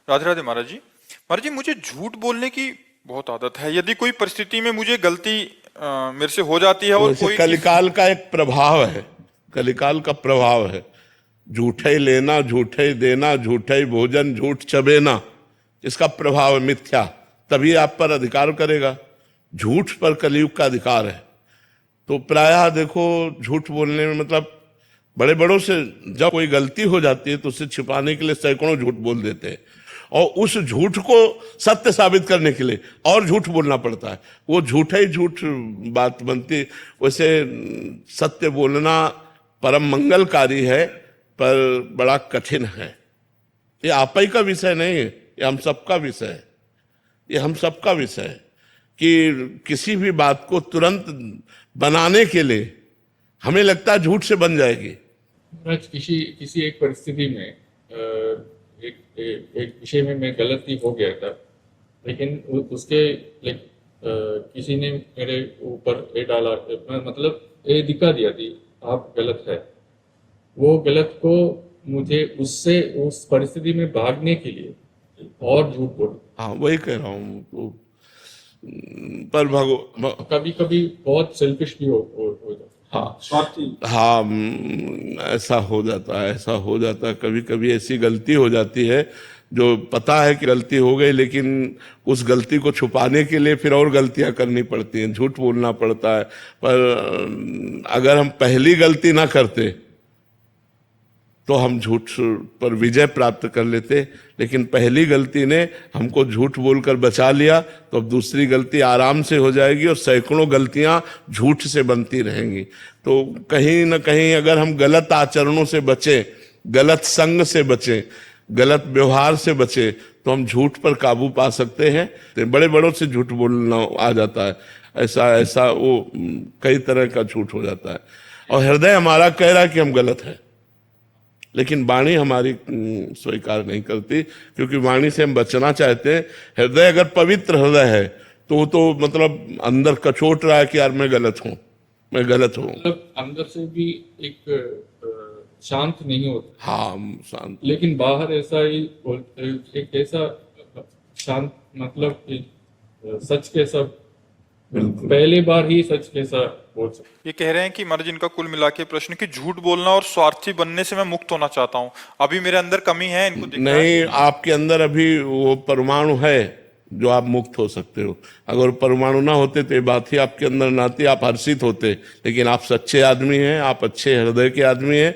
राधे राधे महाराज जी। महाराज जी, मुझे झूठ बोलने की बहुत आदत है। यदि कोई परिस्थिति में मुझे गलती मेरे से हो जाती है और वैसे कोई किस कलिकाल का एक प्रभाव है, कलिकाल का प्रभाव है। झूठे ही लेना, झूठे ही देना, झूठे ही भोजन, झूठ चबेना, इसका प्रभाव है मिथ्या। तभी आप पर अधिकार करेगा। झूठ पर कलयुग का अधिकार है। तो प्रायः देखो, झूठ बोलने में मतलब बड़े बड़ों से जब कोई गलती हो जाती है तो उसे छिपाने के लिए सैकड़ों झूठ बोल देते हैं, और उस झूठ को सत्य साबित करने के लिए और झूठ बोलना पड़ता है। वो झूठा ही झूठ बात बनती। वैसे सत्य बोलना परम मंगलकारी है, पर बड़ा कठिन है। ये आप ही का विषय नहीं है, ये हम सबका विषय है। ये हम सबका विषय है कि किसी भी बात को तुरंत बनाने के लिए हमें लगता है झूठ से बन जाएगी। आज किसी किसी एक परिस्थिति में एक विषय में मैं गलती हो गया था, लेकिन उसके किसी ने मेरे ऊपर ये डाला, मतलब ये दिखा दिया थी आप गलत है। वो गलत को मुझे उससे उस परिस्थिति में भागने के लिए और झूठ बोल। हाँ, वही कह रहा हूँ। तो पर कभी कभी बहुत सेल्फिश भी हो जाता। हाँ स्वार्थी। हाँ, ऐसा हो जाता है, ऐसा हो जाता है। कभी कभी ऐसी गलती हो जाती है जो पता है कि गलती हो गई, लेकिन उस गलती को छुपाने के लिए फिर और गलतियां करनी पड़ती हैं, झूठ बोलना पड़ता है। पर अगर हम पहली गलती ना करते तो हम झूठ पर विजय प्राप्त कर लेते, लेकिन पहली गलती ने हमको झूठ बोलकर बचा लिया, तो अब दूसरी गलती आराम से हो जाएगी और सैकड़ों गलतियां झूठ से बनती रहेंगी। तो कहीं ना कहीं अगर हम गलत आचरणों से बचें, गलत संग से बचें, गलत व्यवहार से बचें, तो हम झूठ पर काबू पा सकते हैं। तो बड़े बड़ों से झूठ बोलना आ जाता है, ऐसा ऐसा वो कई तरह का झूठ हो जाता है। और हृदय हमारा कह रहा है कि हम गलत हैं, लेकिन वाणी हमारी स्वीकार नहीं करती, क्योंकि वाणी से हम बचना चाहते हैं। हृदय अगर पवित्र हृदय है तो मतलब अंदर कचोट रहा है कि यार मैं गलत हूं, मैं गलत हूं। मतलब अंदर से भी एक शांत नहीं होता। हाँ, शांत। लेकिन बाहर ऐसा ही एक ऐसा शांत, मतलब कि सच कैसा, पहली बार ही सच कैसा बोल सकते। ये कह रहे हैं कि महाराज, इनका कुल मिला के प्रश्न कि झूठ बोलना और स्वार्थी बनने से मैं मुक्त होना चाहता हूँ। अभी मेरे अंदर कमी है, इनको दिख रहा है। नहीं, आपके अंदर अभी वो परमाणु है जो आप मुक्त हो सकते हो। अगर परमाणु ना होते तो ये बात ही आपके अंदर ना आती, आप हर्षित होते। लेकिन आप सच्चे आदमी हैं, आप अच्छे हृदय के आदमी हैं।